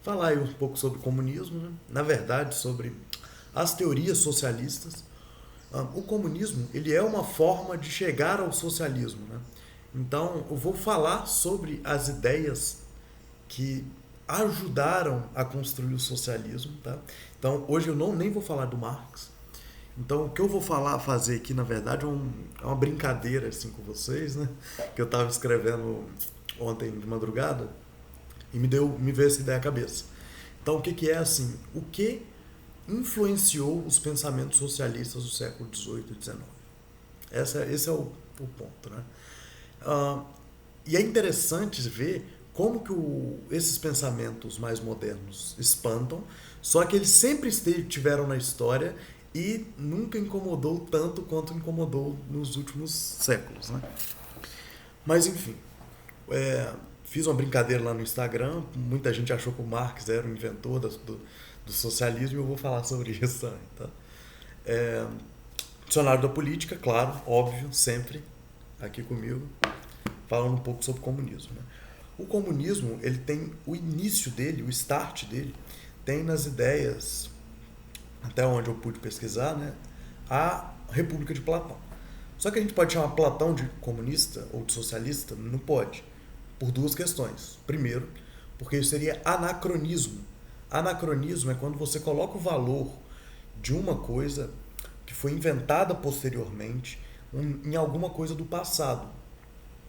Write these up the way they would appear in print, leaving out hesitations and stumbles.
falar aí um pouco sobre o comunismo, né? Na verdade, sobre as teorias socialistas. O comunismo, ele é uma forma de chegar ao socialismo, né? Então, eu vou falar sobre as ideias que ajudaram a construir o socialismo, tá? Então, hoje eu nem vou falar do Marx. Então, o que eu vou fazer aqui, na verdade, é uma brincadeira assim com vocês, né? Que eu estava escrevendo ontem de madrugada e me veio essa ideia à cabeça. Então, o que é assim? O que influenciou os pensamentos socialistas do século XVIII e XIX? Esse é o ponto, né? Ah, e é interessante ver como que esses pensamentos mais modernos espantam, só que eles sempre tiveram na história e nunca incomodou tanto quanto incomodou nos últimos séculos, né? Mas enfim, fiz uma brincadeira lá no Instagram, muita gente achou que o Marx era o inventor do socialismo e eu vou falar sobre isso também, tá? Dicionário da política, claro, óbvio, sempre aqui comigo, falando um pouco sobre comunismo, né? O comunismo, ele tem o início dele, o start dele, tem nas ideias, até onde eu pude pesquisar, né, a República de Platão. Só que a gente pode chamar Platão de comunista ou de socialista? Não pode, por duas questões. Primeiro, porque isso seria anacronismo. Anacronismo é quando você coloca o valor de uma coisa que foi inventada posteriormente em alguma coisa do passado.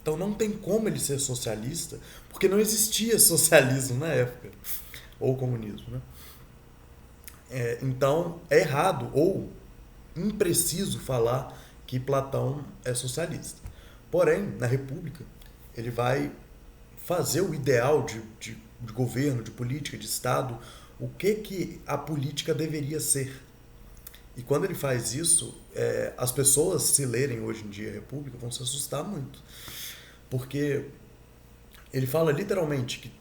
Então não tem como ele ser socialista, porque não existia socialismo na época, ou comunismo, né? Então é errado ou impreciso falar que Platão é socialista. Porém, na República, ele vai fazer o ideal de governo, de política, de Estado, o que a política deveria ser. E quando ele faz isso, as pessoas, se lerem hoje em dia a República, vão se assustar muito. Porque ele fala literalmente que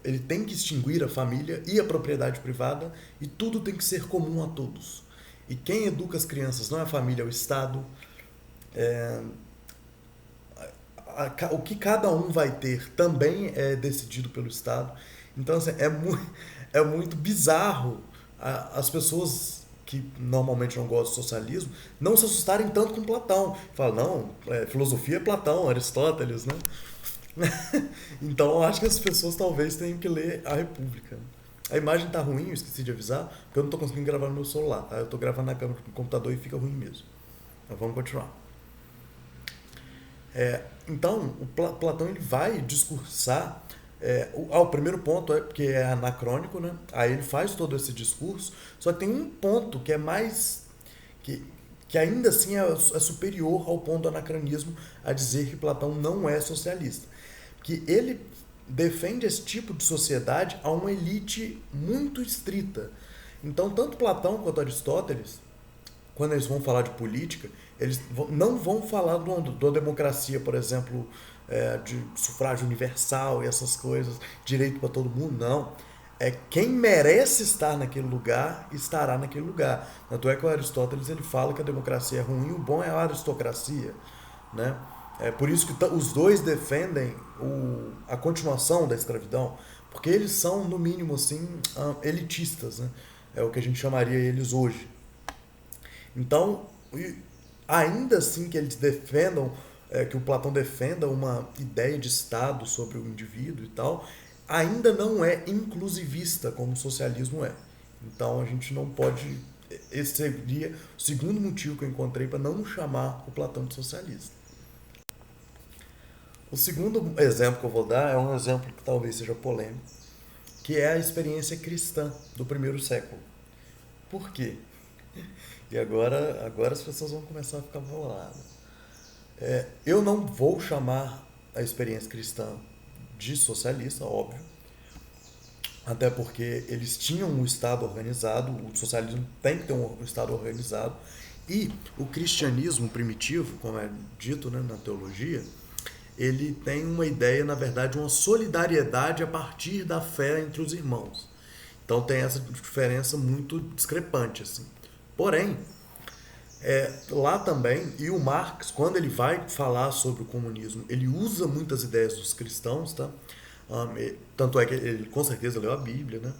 ele tem que extinguir a família e a propriedade privada e tudo tem que ser comum a todos. E quem educa as crianças não é a família, é o Estado. O que cada um vai ter também é decidido pelo Estado. Então, assim, é muito bizarro as pessoas que normalmente não gostam do socialismo não se assustarem tanto com Platão. Falam, não, filosofia é Platão, Aristóteles, né? Então, eu acho que as pessoas talvez tenham que ler a República. A imagem tá ruim, eu esqueci de avisar, porque eu não tô conseguindo gravar no meu celular, tá? Eu tô gravando na câmera do computador e fica ruim mesmo. Então, vamos continuar. Então, o Platão ele vai discursar. O primeiro ponto é porque é anacrônico, né? Aí ele faz todo esse discurso, só que tem um ponto que é mais. Que ainda assim é superior ao ponto do anacronismo, a dizer que Platão não é socialista. Que ele defende esse tipo de sociedade a uma elite muito estrita. Então, tanto Platão quanto Aristóteles, quando eles vão falar de política, eles não vão falar da democracia, por exemplo, de sufrágio universal e essas coisas, direito para todo mundo, não. Quem merece estar naquele lugar, estará naquele lugar. Tanto é que o Aristóteles ele fala que a democracia é ruim, o bom é a aristocracia, né? É por isso que os dois defendem a continuação da escravidão, porque eles são, no mínimo, assim, elitistas, né? É o que a gente chamaria eles hoje. Então, ainda assim que eles defendam, que o Platão defenda uma ideia de Estado sobre o indivíduo e tal, ainda não é inclusivista como o socialismo é. Então a gente não pode. Esse seria o segundo motivo que eu encontrei para não chamar o Platão de socialista. O segundo exemplo que eu vou dar é um exemplo que talvez seja polêmico, que é a experiência cristã do primeiro século. Por quê? E agora as pessoas vão começar a ficar boladas. Eu não vou chamar a experiência cristã de socialista, óbvio, até porque eles tinham um Estado organizado, o socialismo tem que ter um Estado organizado, e o cristianismo primitivo, como é dito, né, na teologia, ele tem uma ideia, na verdade, uma solidariedade a partir da fé entre os irmãos. Então tem essa diferença muito discrepante, assim. Porém, lá também, e o Marx, quando ele vai falar sobre o comunismo, ele usa muitas ideias dos cristãos, tá? Tanto é que ele com certeza leu a Bíblia, né?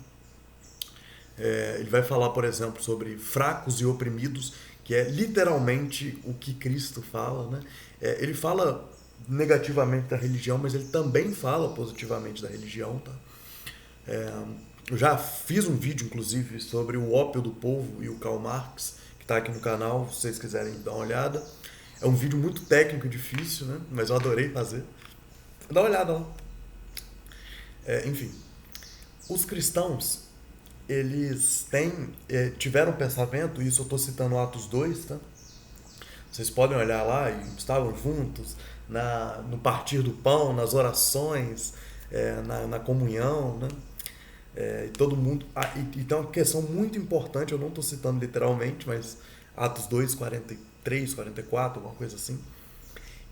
Ele vai falar, por exemplo, sobre fracos e oprimidos, que é literalmente o que Cristo fala, né? Ele fala negativamente da religião, mas ele também fala positivamente da religião, tá? Eu já fiz um vídeo, inclusive, sobre o ópio do povo e o Karl Marx, que está aqui no canal, se vocês quiserem dar uma olhada. É um vídeo muito técnico e difícil, né? Mas eu adorei fazer. Dá uma olhada lá. Enfim, os cristãos, eles tiveram um pensamento, isso eu estou citando Atos 2, tá? Vocês podem olhar lá, e estavam juntos no partir do pão, nas orações, na comunhão, né? E todo mundo. Então, uma questão muito importante, eu não estou citando literalmente, mas Atos 2, 43, 44, alguma coisa assim,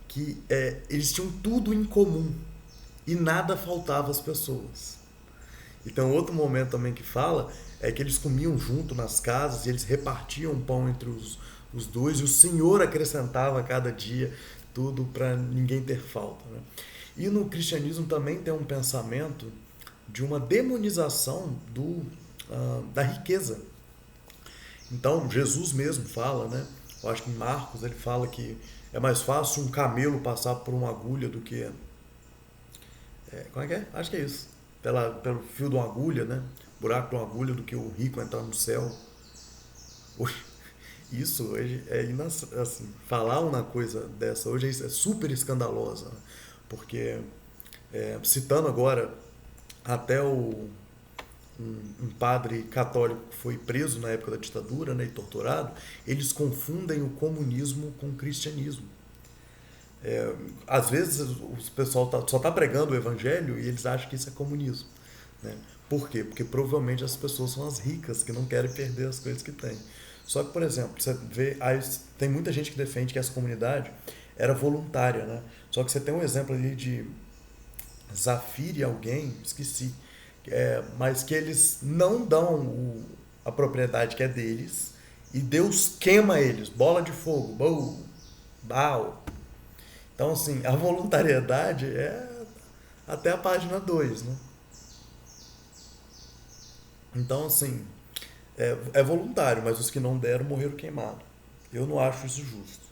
que eles tinham tudo em comum e nada faltava às pessoas. Então, outro momento também que fala é que eles comiam junto nas casas e eles repartiam pão entre os dois e o Senhor acrescentava a cada dia tudo para ninguém ter falta, né? E no cristianismo também tem um pensamento de uma demonização da riqueza. Então, Jesus mesmo fala, né? Eu acho que em Marcos ele fala que é mais fácil um camelo passar por uma agulha do que. Como é que é? Acho que é isso. Pelo fio de uma agulha, né? Buraco de uma agulha, do que o rico entrar no céu. Isso hoje assim, falar uma coisa dessa hoje é super escandalosa, né? Porque, citando agora até um padre católico que foi preso na época da ditadura, né, e torturado, eles confundem o comunismo com o cristianismo. Às vezes o pessoal só está pregando o evangelho e eles acham que isso é comunismo, né? Por quê? Porque provavelmente as pessoas são as ricas que não querem perder as coisas que têm. Só que, por exemplo, você vê, tem muita gente que defende que essa comunidade era voluntária, né? Só que você tem um exemplo ali de Zafir e alguém, esqueci, mas que eles não dão a propriedade que é deles e Deus queima eles, bola de fogo, bau. Então, assim, a voluntariedade é até a página 2, né? Então, assim, é voluntário, mas os que não deram morreram queimados. Eu não acho isso justo,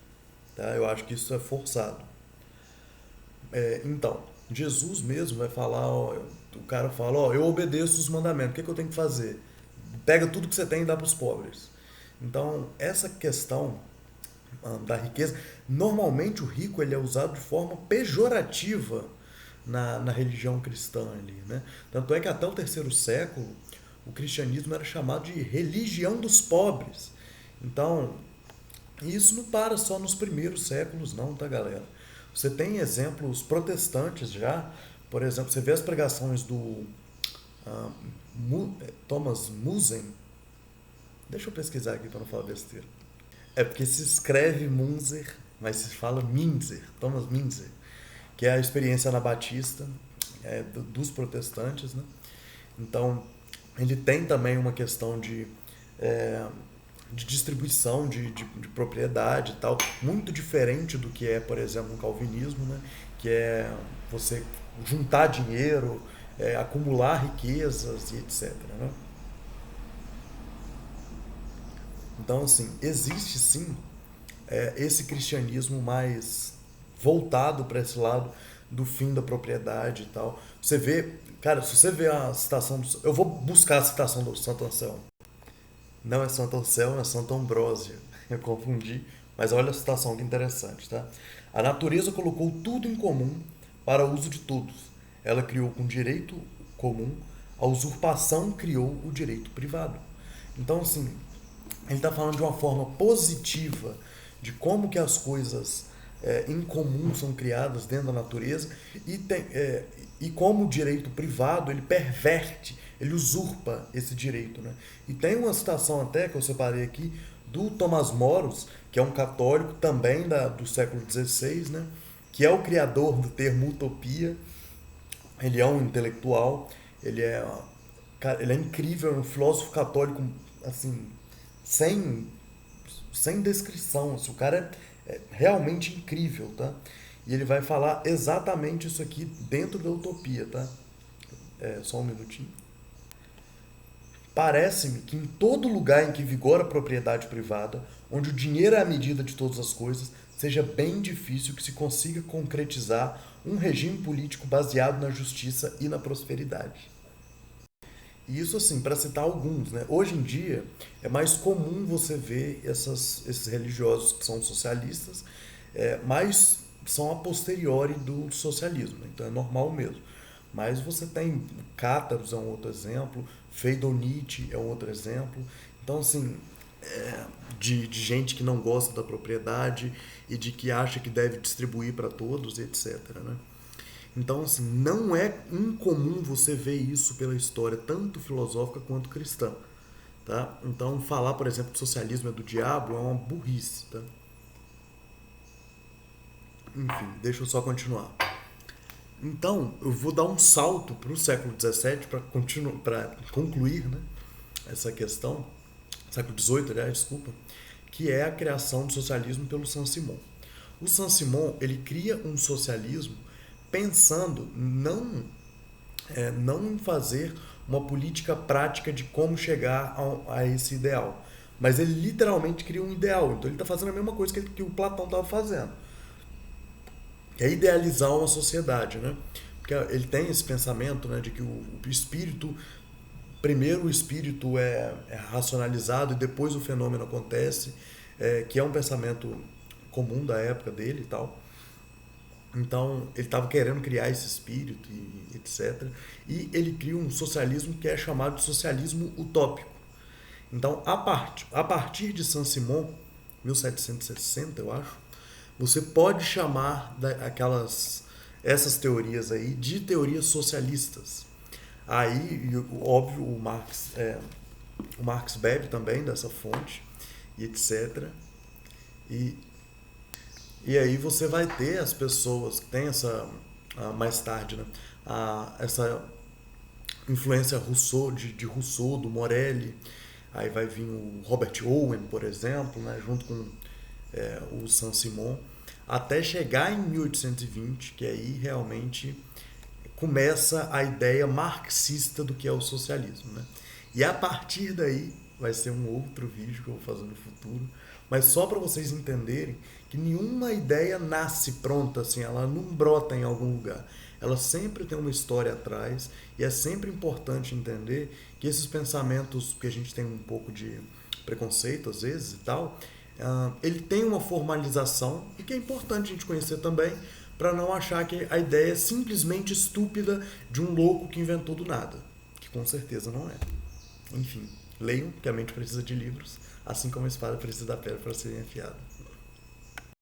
tá? Eu acho que isso é forçado. Então, Jesus mesmo vai falar, ó, o cara fala, ó, eu obedeço os mandamentos, o que, que eu tenho que fazer? Pega tudo que você tem e dá para os pobres. Então, essa questão da riqueza, normalmente o rico ele é usado de forma pejorativa na religião cristã ali, né? Tanto é que até o terceiro século o cristianismo era chamado de religião dos pobres. Então, isso não para só nos primeiros séculos não, tá, galera? Você tem exemplos protestantes já, por exemplo, você vê as pregações do ah, Thomas Musen. Deixa eu pesquisar aqui para não falar besteira. É porque se escreve Munzer, mas se fala Minzer, Thomas Minzer, que é a experiência anabatista dos protestantes, né? Então, ele tem também uma questão de distribuição de propriedade e tal, muito diferente do que é, por exemplo, no calvinismo, né? Que é você juntar dinheiro, acumular riquezas e etc, né? Então, assim, existe sim esse cristianismo mais voltado para esse lado do fim da propriedade e tal. Você vê, cara, se você vê a citação eu vou buscar a citação do Santo Anselmo. Não é Santo Anselmo, é Santo Ambrósio. Eu confundi, mas olha a citação que interessante, tá? A natureza colocou tudo em comum para o uso de todos. Ela criou com direito comum, a usurpação criou o direito privado. Então, assim, ele está falando de uma forma positiva de como que as coisas em comum são criadas dentro da natureza e como o direito privado ele perverte, ele usurpa esse direito, né? E tem uma citação até que eu separei aqui do Tomás Moros, que é um católico também do século XVI, né? Que é o criador do termo utopia. Ele é um intelectual, ele é incrível, é um filósofo católico assim, sem, sem descrição. O cara é realmente incrível, tá? E ele vai falar exatamente isso aqui dentro da utopia, tá? Só um minutinho. Parece-me que em todo lugar em que vigora a propriedade privada, onde o dinheiro é a medida de todas as coisas, seja bem difícil que se consiga concretizar um regime político baseado na justiça e na prosperidade. E isso, assim, para citar alguns, né? Hoje em dia é mais comum você ver esses religiosos que são socialistas, mas são a posteriori do socialismo, né? Então é normal mesmo. Mas você tem Cátaros é um outro exemplo, Friedel Nietzsche é um outro exemplo. Então, assim, de gente que não gosta da propriedade e de que acha que deve distribuir para todos, etc. Né? Então, assim, não é incomum você ver isso pela história, tanto filosófica quanto cristã. Tá? Então, falar, por exemplo, que o socialismo é do diabo é uma burrice. Tá? Enfim, deixa eu só continuar. Então, eu vou dar um salto para o século XVII para concluir, né, essa questão, século XVIII, aliás, desculpa, que é a criação do socialismo pelo Saint-Simon. O Saint-Simon ele cria um socialismo pensando não em fazer uma política prática de como chegar a esse ideal, mas ele literalmente cria um ideal. Então ele está fazendo a mesma coisa que o Platão estava fazendo, que é idealizar uma sociedade, né? Porque ele tem esse pensamento, né, de que o espírito, primeiro o espírito é racionalizado e depois o fenômeno acontece, que é um pensamento comum da época dele e tal. Então, ele estava querendo criar esse espírito e etc. E ele cria um socialismo que é chamado de socialismo utópico. Então, a partir de Saint-Simon, 1760, eu acho, você pode chamar essas teorias aí de teorias socialistas. Aí, óbvio, o Marx bebe também dessa fonte, e etc. E, e aí você vai ter as pessoas que têm mais tarde, né, essa influência de Rousseau, do Morelli. Aí vai vir o Robert Owen, por exemplo, né, junto com o Saint-Simon, até chegar em 1820, que aí realmente começa a ideia marxista do que é o socialismo. Né? E a partir daí, vai ser um outro vídeo que eu vou fazer no futuro, mas só para vocês entenderem que nenhuma ideia nasce pronta, assim, ela não brota em algum lugar. Ela sempre tem uma história atrás e é sempre importante entender que esses pensamentos que a gente tem um pouco de preconceito às vezes e tal, ele tem uma formalização e que é importante a gente conhecer também para não achar que a ideia é simplesmente estúpida de um louco que inventou do nada, que com certeza não é. Enfim, leiam, que a mente precisa de livros, assim como a espada precisa da pedra para ser afiada.